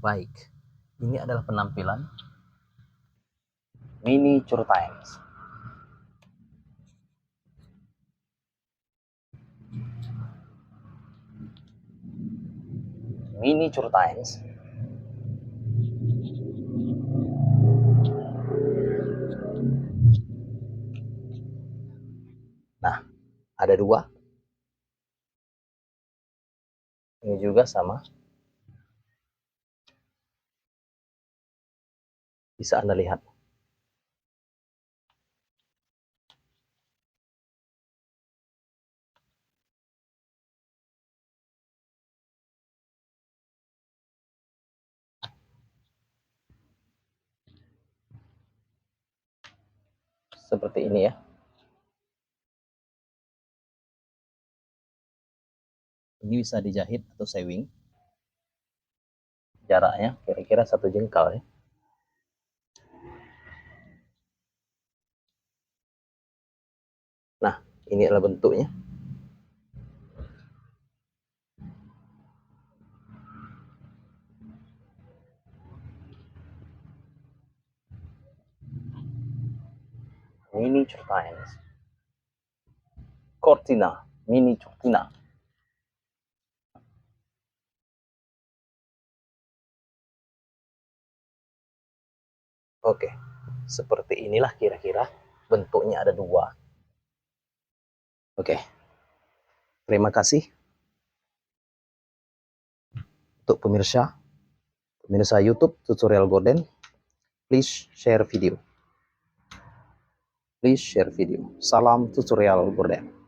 Baik, ini adalah penampilan Miniature Times. Miniature Times. Nah, ada dua. Ini juga sama. Bisa Anda lihat. Seperti ini ya. Ini bisa dijahit atau sewing. Jaraknya kira-kira 1 jengkal ya. Nah, ini adalah bentuknya. Miniature Times. Cortina, mini cortina. Oke, seperti inilah kira-kira bentuknya, ada dua. Oke, terima kasih untuk pemirsa YouTube tutorial Gorden. Please share video. Salam tutorial Gorden.